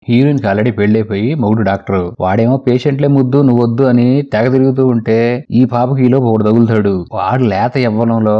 Heroine కి already పెళ్లైపోయి మొగుడు doctor, వాడేమో పేషెంట్లే ముద్దు నువ్వు వద్దు అని తెగ తిరుగుతూ ఉంటే ఈ పాపకి ఈలోపు ఒకడు తగులుతాడు. వాడు లేత యవ్వనంలో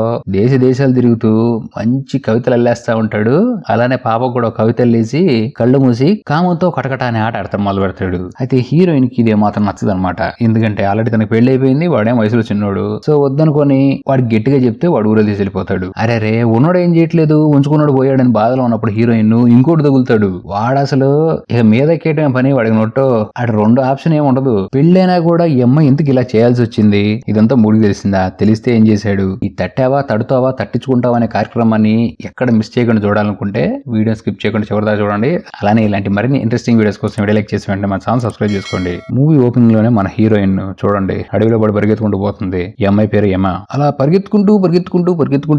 దేశాలు తిరుగుతూ మంచి కవితలు అల్లేస్తా ఉంటాడు. అలానే పాపకు కూడా కవిత అల్లేసి కళ్ళు మూసి కామంతో కటకట అనే ఆట ఆడతాడు మొదలు పెడతాడు. అయితే హీరోయిన్ కి ఇదే మాత్రం నచ్చదు అనమాట. ఎందుకంటే ఆల్రెడీ తనకి పెళ్లి అయిపోయింది, వాడేమో వయసులో చిన్నోడు. సో వద్దనుకొని వాడికి గట్టిగా చెప్తే వాడు ఊరే తీసి వెళ్ళిపోతాడు. అరే ఉన్నోడు ఏం చేయట్లేదు, ఉంచుకున్నాడు పోయాడని బాధలో ఉన్నప్పుడు హీరోయిన్ ఇంకోటి తగులుతాడు. వాడు అసలు ఇక మీద ఎక్కేయటమే పని వాడికి నొట్టో. అటు రెండు ఆప్షన్ ఏమి ఉండదు. పెళ్ళైనా కూడా ఈ అమ్మాయి ఎందుకు ఇలా చేయాల్సి వచ్చింది, ఇదంతా మూడికి తెలిసిందా? తెలిస్తే ఏం చేశాడు? ఈ తట్టావా తడుతావా తట్టించుకుంటావా అనే కార్యక్రమాన్ని ఎక్కడ మిస్ చేయకుండా చూడాలనుకుంటే వీడియో స్కిప్ చేయకుండా చివరిదాకా చూడండి. అలానే ఇలాంటి మరిన్ని ఇంట్రెస్టింగ్ వీడియోస్ కోసం వీడియో లైక్ చేసి వెంటనే మన ఛానల్ సబ్స్క్రైబ్ చేసుకోండి. మూవీ ఓపెనింగ్ లోనే మన హీరోయిన్ చూడండి అడవిలో పడి పరిగెత్తుకుంటూ పోతుంది. ఈ అమ్మాయి పేరు యమ. అలా పరిగెత్తుకుంటూ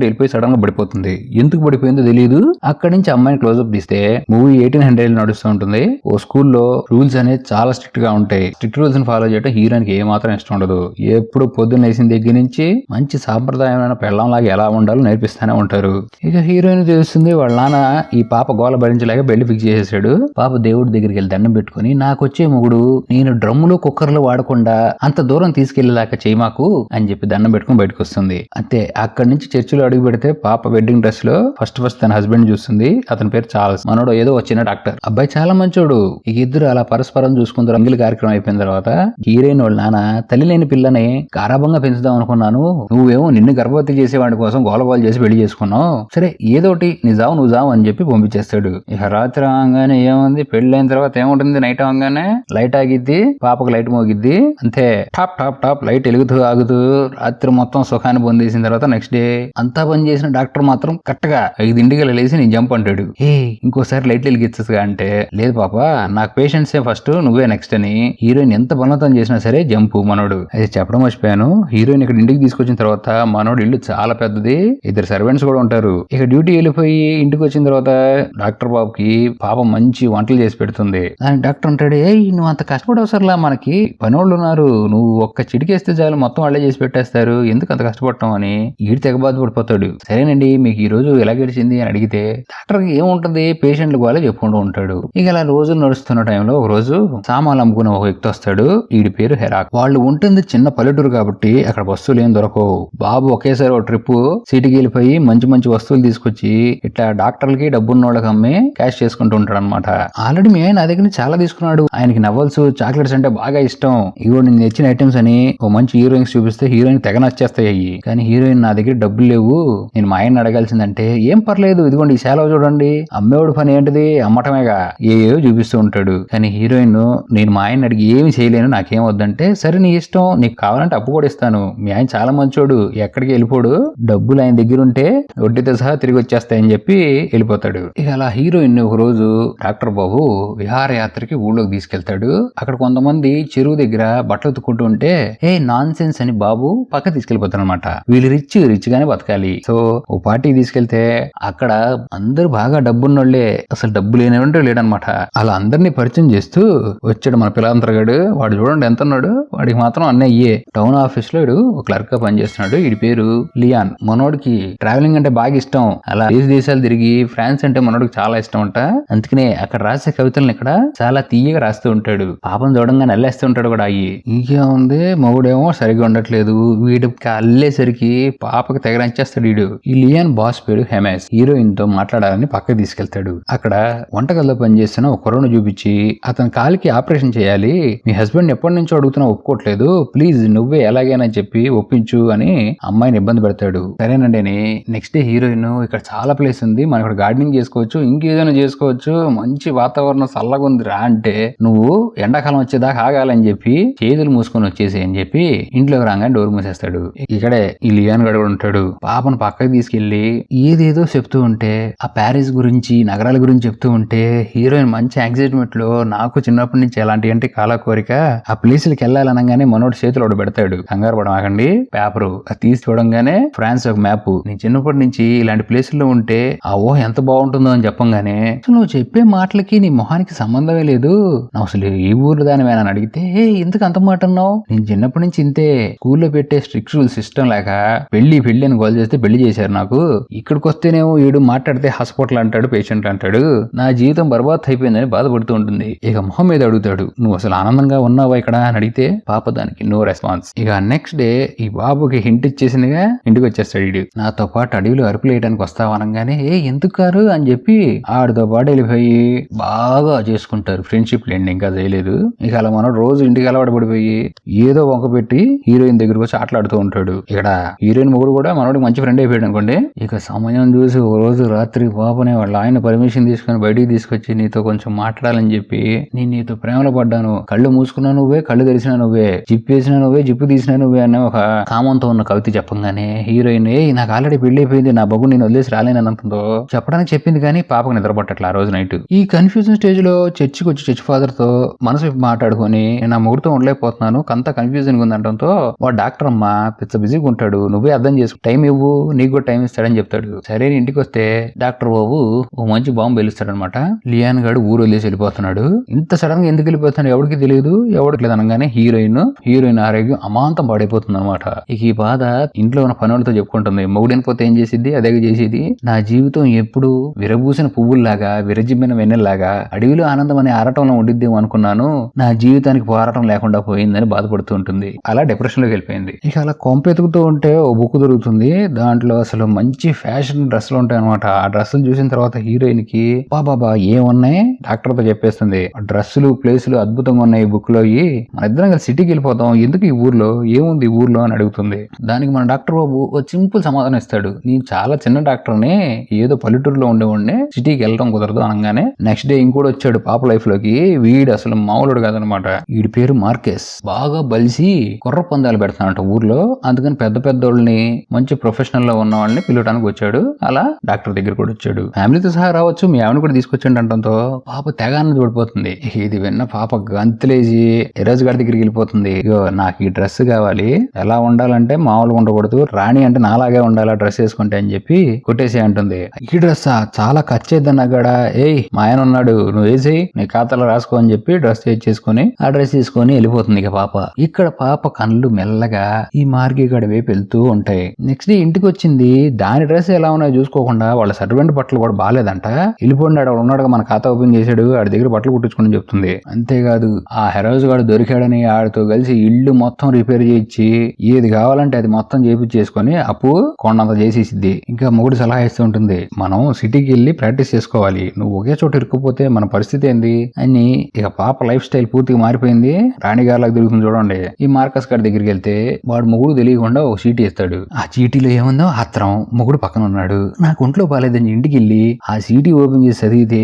వెళ్ళిపోయి సడన్ గా పడిపోతుంది. ఎందుకు పడిపోయిందో తెలియదు. అక్కడి నుంచి అమ్మాయిని క్లోజ్అప్ తీస్తే మూవీ 1800 నడుస్తూ ఉంటుంది. ఓ స్కూల్లో రూల్స్ అనేది చాలా స్ట్రిక్ట్ గా ఉంటాయి. స్ట్రిక్ట్ రూల్స్ ని ఫాలో చేయడం హీరోయిన్ కి ఏ మాత్రం ఇష్టం ఉండదు. ఎప్పుడు పొద్దున్న వేసిన దగ్గర నుంచి మంచి సాంప్రదాయమైన పెళ్ళంలాగా ఎలా ఉండాలో నేర్పిస్తూనే ఉంటారు. ఇక హీరోయిన్ తెలుస్తుంది వాళ్ళ నాన్న ఈ పాప గోల భరించలేక పెళ్లి ఫిక్స్ చేసేసాడు. పాప దేవుడి దగ్గరికి వెళ్ళి దండం పెట్టుకుని నాకొచ్చే మొగుడు నేను డ్రమ్ములు కుక్కర్లు వాడకుండా అంత దూరం తీసుకెళ్లేదాకా చేయి మాకు అని చెప్పి దండం పెట్టుకుని బయటకు వస్తుంది. అంతే అక్కడి నుంచి చర్చిలో అడుగు పెడితే పాప వెడ్డింగ్ డ్రెస్ లో ఫస్ట్ తన హస్బెండ్ చూస్తుంది. అతని పేరు చార్ల్స్. మనోడు ఏదో వచ్చిన డాక్టర్. అబ్బాయి చాలా మంచోడు. ఇక ఇద్దరు అలా పరస్పరం చూసుకుంటూ రంగుల కార్యక్రమం అయిపోయిన తర్వాత హీరోయిన్ వాళ్ళ నాన్న తల్లి లేని పిల్లని గారాబంగా పెంచుదాం అనుకున్నాను, నువ్వేమో నిన్ను గర్భవతి చేసేవాడి కోసం గోలగోలు చేసి పెళ్లి చేసుకున్నావు, సరే ఏదోటి నీ జావు నువ్వు జావు అని చెప్పి పంపించేస్తాడు. ఇక రాత్రి అవగానే ఏముంది, పెళ్లి అయిన తర్వాత ఏముంటుంది, నైట్ అవగానే లైట్ ఆగిద్ది, పాపకు లైట్ మోగిద్ది. అంతే టాప్ లైట్ వెలుగుతూ ఆగుతూ రాత్రి మొత్తం సుఖాన్ని పొందేసిన తర్వాత నెక్స్ట్ డే అంతా పని చేసిన డాక్టర్ మాత్రం కరెక్ట్ గా 5 లేసి నేను జంప్ అంటాడు. ఇంకోసారి లైట్లు వెలిగించగా అంటే లేదు పాప నాకు పేషెంట్సే ఫస్ట్, నువ్వే నెక్స్ట్ అని హీరోయిన్ ఎంత బలవంతం చేసినా సరే జంపు మనోడు. అయితే చెప్పడం మర్చిపోయాను, హీరోయిన్ ఇక్కడ ఇంటికి తీసుకొచ్చిన తర్వాత మనోడు ఇల్లు చాలా పెద్దది, 2 సర్వెంట్స్ కూడా ఉంటారు. ఇక డ్యూటీ వెళ్ళిపోయి ఇంటికి వచ్చిన తర్వాత డాక్టర్ బాబుకి పాప మంచి వంటలు చేసి పెడుతుంది. దానికి డాక్టర్ అంటాడు, నువ్వు అంత కష్టపడవసరలా, మనకి పనోళ్ళు ఉన్నారు, నువ్వు ఒక్క చిటికేస్తే చాలు మొత్తం వాళ్ళే చేసి పెట్టేస్తారు, ఎందుకు అంత కష్టపడటం అని ఈడు తెగ బాధపడిపోతాడు. సరేనండి మీకు ఈ రోజు ఎలా గడిచింది అని అడిగితే డాక్టర్ ఏముంటది పేషెంట్లు కూడా చెప్పుకుంటూ ఉంటాడు. ఇక ఇలా రోజులు నడుస్తున్న టైంలో ఒక రోజు సామాన్లు అమ్ముకునే ఒక వ్యక్తి వస్తాడు. వీడి పేరు హెరాక్. వాళ్ళు ఉంటుంది చిన్న పల్లెటూరు కాబట్టి అక్కడ వస్తువులు ఏం దొరకవు. బాబు ఒకేసారి ఒక ట్రిప్ సిటీకి వెళ్ళిపోయి మంచి వస్తువులు తీసుకొచ్చి ఇట్లా డాక్టర్లకి డబ్బున్న వాళ్ళకి అమ్మి క్యాష్ చేసుకుంటూ ఉంటాడు అనమాట. ఆల్రెడీ మీ ఆయన నా దగ్గర నుంచి చాలా తీసుకున్నాడు, ఆయనకి నవల్స్ చాక్లెట్స్ అంటే బాగా ఇష్టం, ఇగో నేను తెచ్చిన ఐటమ్స్ అని ఓ మంచి హీరోయిన్స్ చూపిస్తే హీరోయిన్ తెగ నచ్చేస్తాయి. కానీ హీరోయిన్ నా దగ్గర డబ్బులు లేవు, నేను మా ఆయన అడగాల్సిందంటే ఏం పర్లేదు ఇదిగోండి ఈ సేలవ చూడండి, అమ్మేవాడు పని ఏంటిది అమ్మటమేగా, ఏవో చూపిస్తూ ఉంటాడు. కానీ హీరోయిన్ నేను మా ఆయన అడిగి ఏమి చేయలేను నాకేం వద్దంటే సరే నీ ఇష్టం, నీకు కావాలంటే అప్పు కూడా ఇస్తాను, మీ ఆయన చాలా మంచోడు ఎక్కడికి వెళ్ళిపోడు, డబ్బులు ఆయన దగ్గర ఉంటే వడ్డీతో సహా తిరిగి వచ్చేస్తాయని చెప్పి వెళ్ళిపోతాడు. ఇక అలా హీరోయిన్ ఒక రోజు డాక్టర్ బాబు విహారయాత్రకి ఊళ్ళోకి తీసుకెళ్తాడు. అక్కడ కొంతమంది చెరువు దగ్గర బట్టలు ఉతుక్కుంటూ ఉంటే నాన్ సెన్స్ అని బాబు పక్క తీసుకెళ్లిపోతాడు అనమాట. వీళ్ళు రిచ్ గానే బతకాలి. సో ఓ పార్టీకి తీసుకెళ్తే అక్కడ అందరూ బాగా డబ్బున్నోళ్లే, అసలు డబ్బు లేనివంటూ లేడనమాట. అలా అందరినీ పరిచయం చేస్తూ వచ్చాడు మన పిల్లంతరగాడు. వాడు చూడండి ఎంత ఉన్నాడు, వాడికి మాత్రం అన్నయ్యే టౌన్ ఆఫీస్ లో క్లర్క్ గా పనిచేస్తున్నాడు. వీడి పేరు లియాన్. మనోడికి ట్రావెలింగ్ అంటే బాగా ఇష్టం, అలా దేశాలు తిరిగి ఫ్రాన్స్ అంటే మనోడికి చాలా ఇష్టం అంట. అందుకనే అక్కడ రాసే కవితలను ఇక్కడ చాలా తీయగా రాస్తూ ఉంటాడు. పాపం చూడంగా నల్లేస్తూ ఉంటాడు కూడా. ఇంకేముంది మొగుడేమో సరిగా ఉండట్లేదు, వీడికి అల్లేసరికి పాపకి తెగరంచేస్తాడు వీడు. ఈ లియాన్ బాస్ పేరు హెమెస్. హీరోయిన్ తో మాట్లాడాలని పక్కకి తీసుకెళ్తాడు. అక్కడ వంటగదిలో పనిచేస్తున్న ఒక కుర్రను చూపించి అతని కాలికి ఆపరేషన్ చేయాలి, మీ హస్బెండ్ ఎప్పటి నుంచో అడుగుతున్నా ఒప్పుకోవట్లేదు, ప్లీజ్ నువ్వే ఎలాగైనా చెప్పి ఒప్పించు అని అమ్మాయిని ఇబ్బంది పెడతాడు. సరేనండి అని నెక్స్ట్ డే హీరోయిన్ ఇక్కడ చాలా ప్లేస్ ఉంది, మనం ఇక్కడ గార్డెనింగ్ చేసుకోవచ్చు, ఇంకేదైనా చేసుకోవచ్చు, మంచి వాతావరణం చల్లగా ఉంది రా అంటే నువ్వు ఎండాకాలం వచ్చేదాకా ఆగాలని చెప్పి చేతులు మూసుకొని వచ్చేసి అని చెప్పి ఇంట్లోకి రాగానే డోర్ మూసేస్తాడు. ఇక్కడే ఈ లియాన్ గడు ఉంటాడు. పాపను పక్కకి తీసుకెళ్లి ఏదేదో చెప్తూ ఉంటే ఆ ప్యారిస్ గురించి నగరాల గురించి చెప్తూ ఉంటే హీరోయిన్ మంచి ఎగ్జైట్మెంట్ లో నాకు చిన్నప్పటి నుంచి ఎలాంటి అంటే కాలా కోరిక ఆ ప్లేసులకి వెళ్ళాలనగానే మనోడు చేతులు ఒకటి పెడతాడు. కంగారు పడమాకండి పేపరు అది తీసి చూడంగానే ఫ్రాన్స్ ఒక మ్యాప్. నేను చిన్నప్పటి నుంచి ఇలాంటి ప్లేసుల్లో ఉంటే ఆ ఊహ ఎంత బాగుంటుందో అని చెప్పంగానే నువ్వు చెప్పే మాటలకి నీ మొహానికి సంబంధమే లేదు, నువ్వు అసలు ఏ ఊర్లో దానివేనా అని అడిగితే ఎందుకు అంత మాట అన్నావు, నేను చిన్నప్పటి నుంచి ఇంతే, స్కూల్లో పెట్టే స్ట్రిక్ట్ రూల్ సిస్టమ్ లేక పెళ్లి అని గోల్ చేస్తే పెళ్లి చేశారు నాకు, ఇక్కడికి వస్తేనేమో ఏడు మాట్లాడితే హాస్పిటల్ అంటాడు, పేషెంట్ అంటాడు, నా జీవితం బర్బాద్ అయిపోయింది అయిపోయిందని బాధపడుతూ ఉంటుంది. ఇక మొహం మీద అడుగుతాడు, నువ్వు అసలు ఆనందంగా ఉన్నావా ఇక్కడ అని అడిగితే పాప దానికి నో రెస్పాన్స్. ఇక నెక్స్ట్ డే ఈ బాబుకి హింట్ ఇచ్చేసిందిగా ఇంటికి వచ్చేస్తాడు. వీడు నాతో పాటు అడవిలో అరుపులు వేయడానికి వస్తావు అనగానే ఎందుకు కారు అని చెప్పి ఆడితో పాటు వెళ్ళిపోయి బాగా చేసుకుంటారు. ఫ్రెండ్షిప్ లేండి, ఇంకా చేయలేదు. ఇక అలా మనం రోజు ఇంటికి అలవాటు పడిపోయి ఏదో వంక పెట్టి హీరోయిన్ దగ్గరకు వచ్చి ఆటలాడుతూ ఉంటాడు. ఇక్కడ హీరోయిన్ మొగుడు కూడా మనోడికి మంచి ఫ్రెండ్ అయిపోయాడు అనుకోండి. ఇక సమయం చూసి ఓ రోజు రాత్రి పాపనే వాళ్ళ ఆయన పర్మిషన్ తీసుకుని బయటికి తీసుకొచ్చి నీతో కొంచెం మాట్లాడాలని చెప్పి, నేను నీతో ప్రేమలో పడ్డాను, కళ్ళు మూసుకున్నా నువ్వే, కళ్ళు తెరిచినా నువ్వే, జిప్పు వేసినా నువ్వే, జిప్పు తీసినా నువ్వే అనే ఒక కామంతో ఉన్న కవిత చెప్పంగానే హీరోయిన్ నాకు ఆల్రెడీ పెళ్లి అయిపోయింది, నా బొగ్గు నేను వదిలేసి రాలేనంతో చెప్పడానికి చెప్పింది. కానీ పాపకు నిద్రపట్టట్లా ఆ రోజు నైట్. ఈ కన్ఫ్యూజన్ స్టేజ్ లో చర్చికి వచ్చి చర్చ్ ఫాదర్ తో మనసు మాట్లాడుకొని నా మొగుడుతో ఉండలేకపోతున్నాను, అంత కన్ఫ్యూజన్ ఉందంటంతో వాడు డాక్టర్ అమ్మ పిచ్చ బిజీగా ఉంటాడు, నువ్వే అర్థం చేసుకో, టైం ఇవ్వు, నీకు కూడా టైం ఇస్తాడని చెప్తాడు. సరే ఇంటికి వస్తే డాక్టర్ బాబు ఓ మంచి బాంబు వెలుస్తాడనమాట. లియాన్ గాడు ఊరు వదిలేసి వెళ్ళిపోతున్నాడు. ఇంత సడన్ గా ఎందుకు వెళ్ళిపోతున్నాడు ఎవరికి తెలియదు, ఎవరికి లేదు అనగానే హీరోయిన్ ఆరోగ్యం అమాంతం పాడైపోతుంది అనమాట. ఇక ఈ బాధ ఇంట్లో ఉన్న పనులతో చెప్పుకుంటుంది. మొగుడైన ఏం చేసిద్ది అదే చేసేది. నా జీవితం ఎప్పుడు విరబూసిన పువ్వుల్లాగా విరజిమ్మిన వెన్నెల్లాగా అడవిలో ఆనందం అనే ఆరాటంలో ఉండిద్దేమో అనుకున్నాను, నా జీవితానికి పోరాటం లేకుండా పోయిందని బాధపడుతూ ఉంటుంది. అలా డిప్రెషన్ లోకి వెళ్ళిపోయింది. ఇక అలా కొంపెతుకుతూ ఉంటే ఓ బుక్ దొరుకుతుంది. దాంట్లో అసలు మంచి ఫ్యాషన్ డ్రెస్సులు ఉంటాయి అనమాట. ఆ డ్రెస్సులు చూసిన తర్వాత హీరోయిన్ కి బాబా ఏమున్నాయి డాక్టర్ తో చెప్పేస్తుంది, డ్రెస్సులు ప్లేసులు అద్భుతంగా ఉన్నాయి బుక్ లో, మన ఇద్దరం కలిసి సిటీకి వెళ్ళిపోతాం, ఎందుకు ఈ ఊర్లో ఏముంది ఈ ఊర్లో అని అడుగుతుంది. దానికి మన డాక్టర్ బాబు ఒక సింపుల్ సమాధానం ఇస్తాడు, నేను చాలా చిన్న డాక్టర్ని, ఏదో పల్లెటూరులో ఉండేవాడిని, సిటీకి వెళ్ళడం కుదరదు అనగానే నెక్స్ట్ డే ఇంకోటి వచ్చాడు పాప లైఫ్ లోకి. వీడు అసలు మామూలుడు కాదనమాట. వీడి పేరు మార్కెస్. బాగా బలిసి కుర్ర పందాలు పెడతానంట ఊర్లో. అందుకని పెద్ద పెద్దోళ్ళని మంచి ప్రొఫెషనల్ లో ఉన్న వాళ్ళని పిలవడానికి వచ్చాడు. అలా డాక్టర్ దగ్గర కూడా వచ్చాడు. ఫ్యామిలీతో సహా రావచ్చు, మీ ఆవిడ కూడా తీసుకొచ్చాడు అంటంతో పాప తెగాన్ని పడిపోతుంది. ఇది విన్న పాప గంతులేసి ఎరోజ్ గారి దగ్గరికి వెళ్ళిపోతుంది. ఇగో నాకు ఈ డ్రెస్ కావాలి, ఎలా ఉండాలంటే మామూలుగా ఉండకూడదు, రాణి అంటే నాలాగే ఉండాలి డ్రెస్ వేసుకుంటే అని చెప్పి కొట్టేసి అంటుంది. ఈ డ్రెస్ చాలా ఖర్చేద్దన్నా కూడా, ఏయ్ మా ఆయన ఉన్నాడు, నువ్వు వేసేయి, నీ ఖాతాలో రాసుకో అని చెప్పి డ్రెస్ చేసుకుని ఆ డ్రెస్ తీసుకొని వెళ్ళిపోతుంది. ఇక పాప ఇక్కడ పాప కళ్ళు మెల్లగా ఈ మార్గి గడి వైపు వెళ్తూ ఉంటాయి. నెక్స్ట్ డే ఇంటికి వచ్చింది. దాని డ్రెస్ ఎలా ఉన్నాయో చూసుకోకుండా వాళ్ళ సర్వెంట్ బట్టలు కూడా బాగాలేదంట. వెళ్ళిపోయినాడు, ఉన్నాడుగా మన ఖాతా ఓపెన్ చేశాడు, ఆడి దగ్గర బట్టలు కుట్టించుకుని చెప్తుంది. అంతేకాదు ఆ హెరోజ్ గాడు దొరికాడని ఆడితో కలిసి ఇల్లు మొత్తం రిపేర్ చేయించి ఏది కావాలంటే అది మొత్తం చేపించేసుకొని అప్పు కొండంత చేసేసిద్ది. ఇంకా మొగుడు సలహా ఇస్తూ ఉంటుంది, మనం సిటీకి వెళ్ళి ప్రాక్టీస్ చేసుకోవాలి, నువ్వు ఒకే చోట ఇరుక్కుపోతే మన పరిస్థితి ఏంది అని. ఇక పాప లైఫ్ స్టైల్ పూర్తిగా మారిపోయింది. రాణిగారులకు తిరుగుతుంది చూడండి. ఈ మార్కస్ గారి దగ్గరికి వెళ్తే వాడు మొగుడు తెలియకుండా ఒక చీటీ ఇస్తాడు. ఆ చీటీలో ఏముందో ఆత్రం, మొగుడు పక్కన ఉన్నాడు. నాకు ఒంట్లో బాగాలేదని ఇంటికి వెళ్ళి ఆ చీటీ ఓపెన్ చేసి చదివితే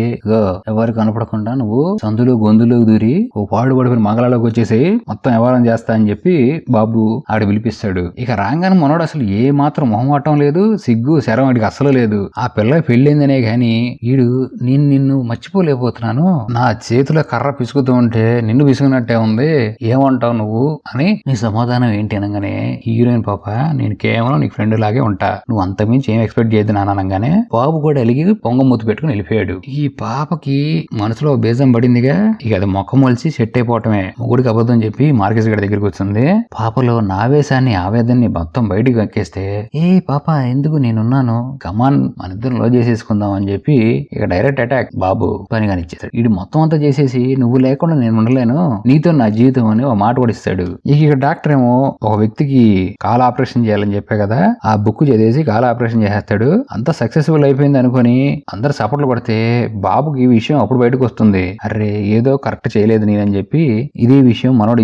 ఎవరు కనపడకుండా నువ్వు సందులో గొంతులో దూరి ఓ పాడు పడిపోయిన మంగళలోకి వచ్చేసి మొత్తం వ్యవహారం చేస్తా అని చెప్పి బాబు ఆడ పిలిపిస్తాడు. ఇక రాగానే మనోడు అసలు ఏ మాత్రం మొహమాటం లేదు, సిగ్గు శరం వాడికి అసలు లేదు. ఆ పిల్ల పెళ్ళిందనే గాని ఈడు నిన్ను మర్చిపోలేకపోతున్నాను, నా చేతిలో కర్ర పిసుకుతూ ఉంటే నిన్ను పిసుకున్నట్టే ఉంది, ఏమంటావు నువ్వు అని. నీ సమాధానం ఏంటి అనగానే హీరోయిన్ పాప, నేను కేవలం నీకు ఫ్రెండ్ లాగే ఉంటా, నువ్వు అంతమించి ఏం ఎక్స్పెక్ట్ చేయద్దు నాన్న అనగానే బాబు కూడా అలిగి పొంగ మూతి పెట్టుకుని వెళ్ళిపోయాడు. ఈ పాపకి మనసులో బేజం పడిందిగా. ఇక అది మొక్క మొలిచి సెట్ అయిపోవటమే. మొగుడికి అబద్ధం చెప్పి మార్కెస్ గడి దగ్గరికి వచ్చింది. పాపలో నావేశాన్ని ఆవేదాన్ని మొత్తం బయటకు ఎక్కేస్తే, ఏ పాప ఎందుకు నేనున్నాను, కమాన్ మన ఇద్దరం లో చేసేసుకుందాం అని చెప్పి ఇక డైరెక్ట్ అటాక్ బాబు పని కానిచ్చేస్తాడు. ఇది మొత్తం అంతా చేసేసి నువ్వు లేకుండా నేను ఉండలేను, నీతో నా జీవితం అని ఒక మాట కూడా ఇస్తాడు. ఇక డాక్టర్ ఏమో ఒక వ్యక్తికి కాల్ ఆపరేషన్ చేయాలని చెప్పే కదా, ఆ బుక్ చదివేసి కాల్ ఆపరేషన్ చేసేస్తాడు. అంతా సక్సెస్ఫుల్ అయిపోయింది అనుకుని అందరు సపోర్ట్లు పడితే బాబుకి ఈ విషయం అప్పుడు బయటకు వస్తుంది. అరే ఏదో కరెక్ట్ చేయలేదు నేనని చెప్పి ఇదే విషయం మనోడు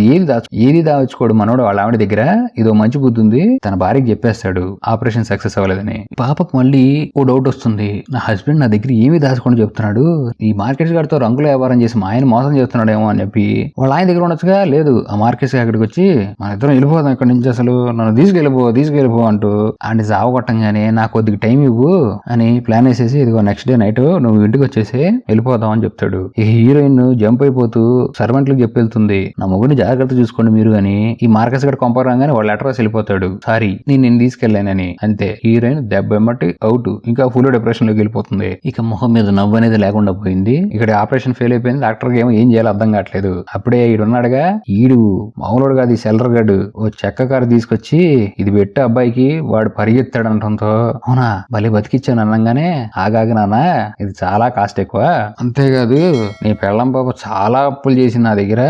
ఏది దాచుకోడు. మనోడు వాళ్ళ ఆవిడ దగ్గర ఇదో మంచి బుద్ధి ఉంది, తన భార్యకి చెప్పేస్తాడు ఆపరేషన్ సక్సెస్ అవ్వలేదని. పాపకు మళ్ళీ ఓ డౌట్ వస్తుంది, నా హస్బెండ్ నా దగ్గర ఏమి దాచుకొని చెప్తున్నాడు, ఈ మార్కెట్స్ గారితో రంగుల వ్యాపారం చేసి మా ఆయన మోసం చేస్తున్నాడేమో అని చెప్పి వాళ్ళ ఆయన దగ్గర ఉండొచ్చుగా. లేదు ఆ మార్కెట్స్ అక్కడికి వచ్చి మన ఇద్దరం వెళ్ళిపోదాం ఇక్కడి నుంచి, అసలు నన్ను తీసుకెళ్ళిపో అంటూ ఆయన సావగొట్టంగానే నాకు కొద్దిగా టైం ఇవ్వు అని ప్లాన్ వేసేసి ఇదిగో నెక్స్ట్ డే నైట్ నువ్వు ఇంటికి వచ్చేసి వెళ్ళిపోదాం అని చెప్తాడు. ఈ హీరోయిన్ జంప్ అయిపోతూ సర్వెంట్లకు చెప్పి వెళ్తుంది, నా మొగుడిని జాగ్రత్త చూసుకోండి మీరు అని. ఈ మార్కెట్స్ గడ కొంపరాగానే వాళ్ళ లెటర్ రాసి వెళ్ళిపోతాడు, సారీ నేను తీసుకెళ్ళానని. అంతే హీరోయిన్ దెబ్బ ఎమ్మటి అవుట్, ఇంకా ఫుల్ డిప్రెషన్ లోకి వెళ్ళిపోతుంది. ఇక మొహం మీద నవ్వు అనేది లేకుండా పోయింది. ఇక్కడ ఆపరేషన్ ఫెయిల్ అయిపోయింది. డాక్టర్ కి ఏం చేయాలో అర్థం కావట్లేదు. అప్పుడే ఈడున్నాడుగా, ఈడు మామూలుడు కాదు, ఈ సెల్లర్ గాడు ఓ చెక్క కారు తీసుకొచ్చి ఇది పెట్టే అబ్బాయికి వాడు పరిగెత్తాడు అనడంతో, అవునా భలే బతికిచ్చాను అనగానే, ఆగాగి నాన్న ఇది చాలా కాస్ట్ ఎక్కువ, అంత అంతేకాదు నీ పెళ్ళం పాప చాలా అప్పులు చేసింది నా దగ్గర,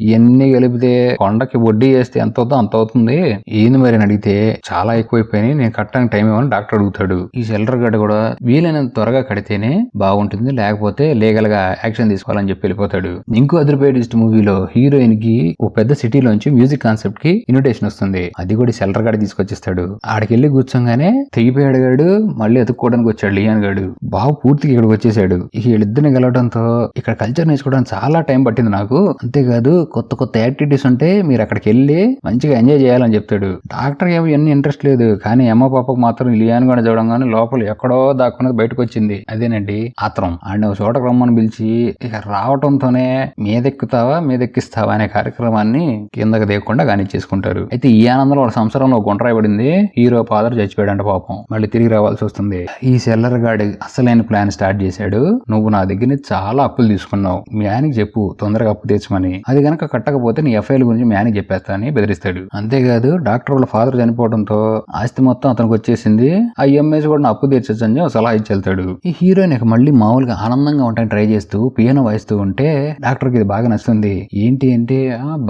ఇవన్నీ కలిపితే కొండకి వడ్డీ చేస్తే ఎంత అవుతుందో అంత అవుతుంది, ఏంది మరి అని అడిగితే చాలా ఎక్కువైపోయినాయి, నేను కట్టడానికి టైం ఇవ్వని డాక్టర్ అడుగుతాడు. ఈ సెల్లర్ గడ్డ కూడా వీలైనంత త్వరగా కడితేనే బాగుంటుంది, లేకపోతే లీగల్ గా యాక్షన్ తీసుకోవాలని చెప్పి వెళ్ళిపోతాడు. ఇంకో అదర్పేటిస్ట్ మూవీలో హీరోయిన్ కి ఓ పెద్ద సిటీలోంచి మ్యూజిక్ కాన్సెప్ట్ కి ఇన్విటేషన్ వస్తుంది. అది కూడా సెల్లర్ గడ్డ తీసుకొచ్చిస్తాడు. ఆడికెళ్ళి కూర్చోగానే తెగిపోయాడు గాడు, మళ్ళీ ఎత్తుక్కోవడానికి వచ్చాడు లియాన్ గాడు. బాబు పూర్తిగా ఇక్కడికి వచ్చేసాడు. ఇక వీళ్ళిద్దరిని కలవడంతో ఇక్కడ కల్చర్ నేర్చుకోవడానికి చాలా టైం పట్టింది నాకు. అంతేకాదు కొత్త కొత్త యాక్టివిటీస్ ఉంటే మీరు అక్కడికి వెళ్ళి మంచిగా ఎంజాయ్ చేయాలని చెప్తాడు. డాక్టర్ ఏమో ఇవన్నీ ఇంట్రెస్ట్ లేదు, కానీ అమ్మ పాపకు మాత్రం లియాన్ గాని చూడంగానే లోపల ఎక్కడో దాక్కున్నది బయటకు వచ్చింది. అదేనండి ఆత్రం. ఆడిని ఒక చోటకు రమ్మని పిలిచి ఇక రావటంతోనే మీదెక్కిస్తావా అనే కార్యక్రమాన్ని కిందకి దేకుండా కానిచ్చేసుకుంటారు. అయితే ఈ ఆనందంలో వాళ్ళ సంవత్సరంలో గుండ్రాయి పడింది. హీరో ఫాదర్ చచ్చిపోయాడంట పాపం. మళ్ళీ తిరిగి రావాల్సి వస్తుంది. ఈ సెల్లర్ గాడి అసలైన ప్లాన్ స్టార్ట్ చేశాడు. నువ్వు నా దగ్గర చాలా అప్పులు తీసుకున్నావు, మీ ఆయనకి చెప్పు తొందరగా అప్పు తెచ్చమని, అది కనుక కట్టకపోతే నీ ఎఫ్ఐఆర్ గురించి మీ ఆయనకి చెప్పేస్తా అని బెదిరిస్తాడు. అంతేకాదు డాక్టర్ వాళ్ళ ఫాదర్ చనిపోవడంతో ఆస్తి మొత్తం అతనికి వచ్చేసింది, ఆ ఎంఎస్ కూడా నా అప్పు తీర్చొచ్చు అని సలహా ఇచ్చి వెళ్తాడు. ఈ హీరోయిన్ మళ్ళీ మామూలుగా ఆనందంగా ఉంటాయని ట్రై చేస్తూ పియానో వాయిస్తూ ఉంటే డాక్టర్కి ఇది బాగా నచ్చుతుంది. ఏంటి అంటే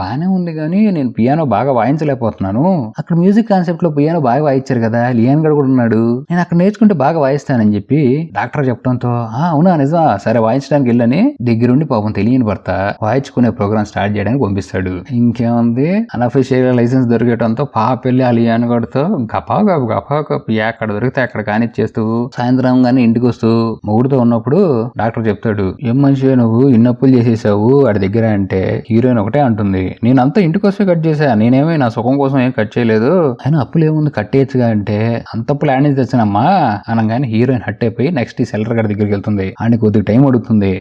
బానే ఉంది కానీ నేను పియానో బాగా వాయించలేకపోతున్నాను, అక్కడ మ్యూజిక్ కాన్సెప్ట్ లో పియానో బాగా వాయించారు కదా, లియాన్ గడ్ కూడా ఉన్నాడు, నేను అక్కడ నేర్చుకుంటే బాగా వాయిస్తానని చెప్పి డాక్టర్ చెప్పడంతో అవునా నిజమా, సరే వాయించడానికి వెళ్ళని దగ్గరుండి పాపం తెలియని భర్త వాయించుకునే ప్రోగ్రామ్ స్టార్ట్ చేయడానికి పంపిస్తాడు. ఇంకేముంది అన్అఫీషియల్ లైసెన్స్ దొరికటంతో పాప వెళ్ళి ఆ లియాన్ గడ్తో గపాగపు ఎక్కడ దొరికితే అక్కడ కానిచ్చేస్తూ సాయంత్రం గానీ ఇంటికి వస్తూ మొగుడుతో ఉన్నప్పుడు డాక్టర్ చెప్తాడు, ఏం మనిషి నువ్వు ఇన్నప్పులు చేసేసావు వాడి దగ్గర అంటే హీరోయిన్ ఒకటే అంటుంది, నేనంతా ఇంటి కోసమే కట్ చేశా, నేనేమీ నా సుఖం కోసం ఏం కట్ చేయలేదు, ఆయన అప్పులు ఏముంది కట్టేయచ్చుగా అంటే అంత అప్పులు ఆడి తెచ్చానమ్మా అనగానే హీరోయిన్ హట్ అయిపోయి నెక్స్ట్ ఈ సెల్లర్ గడి దగ్గరికి వెళ్తుంది. ఆయన కొద్దిగా టైం అడుగుతుంది.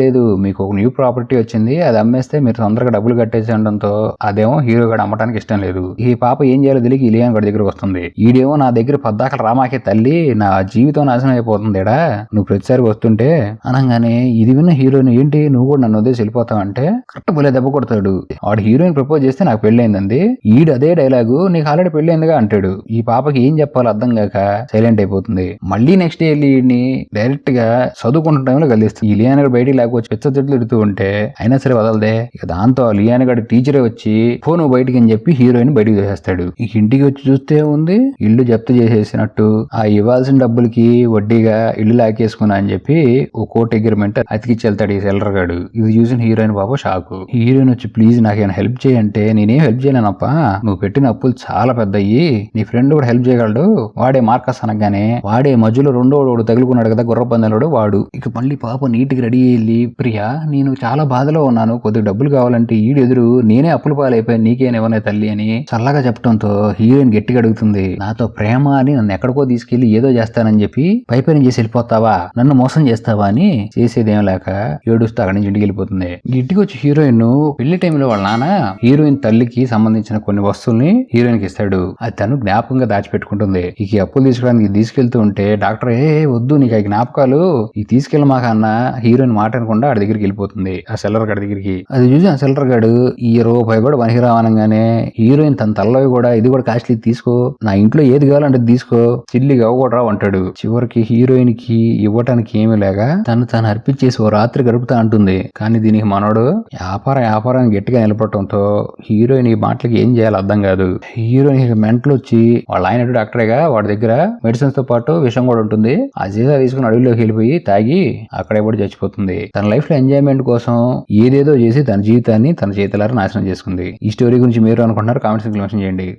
లేదు మీకు ఒక న్యూ ప్రాపర్టీ వచ్చింది, అది అమ్మేస్తే మీరు తొందరగా డబ్బులు కట్టేసి అనడంతో అదేమో హీరో గడు అమ్మటానికి ఇష్టం లేదు. ఈ పాప ఏం చేయాలో తెలియక ఇలియాన్ గడి దగ్గర వస్తుంది. ఈడేమో నా దగ్గర పద్దాకల రామాకే తల్లి, నా జీవితం నాశనం అయిపోతుందిడా నువ్వు ప్రతిసారి వస్తుంటే అనగానే ఇది విన్న హీరోయిన్ ఏంటి నువ్వు కూడా నన్ను వదిలేసి వెళ్ళిపోతావంటే కరెక్ట్ భలే దెబ్బ కొడతాడు. వాడు హీరోయిన్ ప్రపోజ్ చేస్తే నాకు పెళ్ళైందండి, ఈడు అదే డైలాగు నీకు ఆల్రెడీ పెళ్ళైందిగా అంటాడు. ఈ పాపకి ఏం చెప్పాలో అర్థం కాక సైలెంట్ అయిపోతుంది. మళ్ళీ నెక్స్ట్ డే వెళ్ళి డైరెక్ట్ గా చదువుకుంటున్న టైంలో కలిస్తుంది. ఈ లియాన్ గడు బయటికి లేకపోతే పిచ్చ చెట్లు ఎడుతూ ఉంటే అయినా సరే వదలదే. ఇక దాంతో లియాన్ గడు టీచరే వచ్చి ఫోన్ బయటికి అని చెప్పి హీరోయిన్ బయటికి చేసేస్తాడు. ఇక ఇంటికి వచ్చి చూస్తే ఉంది ఇల్లు జప్తు చేసేసినట్టు, ఆ ఇవ్వాల్సిన డబ్బులకి వడ్డీగా ఇల్లు లాకేసుకున్నా అని చెప్పి ఓ కోర్టు అగ్రిమెంట్ అతికిచ్చి వెళ్తాడు ఈ సెల్లర్ గాడు. ఇది చూసిన హీరోయిన్ బాబు షాకు. హీరోయిన్ వచ్చి ప్లీజ్ నాకేమైనా హెల్ప్ చేయంటే నేనేం హెల్ప్ చేయలేనప్ప, నువ్వు పెట్టిన అప్పులు చాలా పెద్దయ్యి, నీ ఫ్రెండ్ కూడా హెల్ప్ చేయగలడు, వాడే మార్కస్ అనగానే వాడే మధ్యలో రెండోడు తగులుకున్నాడు కదా గుర్ర పందాలోడు వాడు. ఇక మళ్ళీ పాప నీటికి రెడీ అయ్యి ప్రియా నేను చాలా బాధలో ఉన్నాను, కొద్దిగా డబ్బులు కావాలంటే ఈడు ఎదురు నేనే అప్పులు పాలైపోయాను, నీకేనేవనే తల్లి అని చల్లగా చెప్పడంతో హీరోయిన్ గట్టిగా అడుగుతుంది, నాతో ప్రేమ అని నన్ను ఎక్కడికో తీసుకెళ్లి ఏదో చేస్తానని చెప్పి పైపైన చేసి వెళ్ళిపోతావా, నన్ను మోసం చేస్తావా అని చేసేదేం లేక ఏడుస్తూ అక్కడి నుంచి ఇంటికి వెళ్ళిపోతుంది. ఇంటికి వచ్చి హీరోయిన్ పెళ్లి టైంలో వాళ్ళ నాన్న హీరోయిన్ తల్లికి సంబంధించిన కొన్ని వస్తువుల్ని హీరోయిన్ కి ఇస్తాడు. అది తను జ్ఞాపకంగా దాచిపెట్టుకుంటుంది. ఇక అప్పులు తీసుకోవడానికి తీసుకెళ్తూ ఉంటే డాక్టర్ వద్దు నీకు ఆ జ్ఞాపకాలు ఈ తీసుకెళ్ళమాక అన్న హీరోయిన్ మాట అనకుండా ఆడి దగ్గరికి వెళ్ళిపోతుంది ఆ సెల్లర్ గడి దగ్గరికి. అది చూసి ఆ సెల్లర్ గడు ఈ రూపాయి కూడా పనికిరావనగానే హీరోయిన్ తన తల్లో కూడా ఇది కూడా కాస్ట్లీ తీసుకో, నా ఇంట్లో ఏది కావాలంటే తీసుకో, చిల్లిగా అవ్వకూడరా అంటాడు. చివరికి హీరోయిన్ కి ఇవ్వటానికి ఏమీ లేక తను అర్పించేసి ఓ రాత్రి గడుపుతా అంటుంది. కానీ దీనికి మనోడు వ్యాపారం గట్టిగా నిలబడటంతో హీరోయిన్ ఈ మాటలకి ఏం చేయాలో అర్థం కాదు. హీరోయిన్ మెంటలు వచ్చి వాళ్ళ ఆయన డాక్టరేగా వాడి దగ్గర మెడిసిన్స్ తో పాటు విషం కూడా ఉంటుంది, ఆ సీసా తీసుకుని అడవిలోకి వెళ్ళిపోయి తాగి అక్కడే కూడా చచ్చిపోతుంది. తన లైఫ్ లో ఎంజాయ్మెంట్ కోసం ఏదేదో చేసి తన జీవితాన్ని తన చేతులారా నాశనం చేసుకుంది. ఈ స్టోరీ గురించి మీరు అనుకుంటున్నారు కామెంట్స్ మెన్షన్ చేయండి.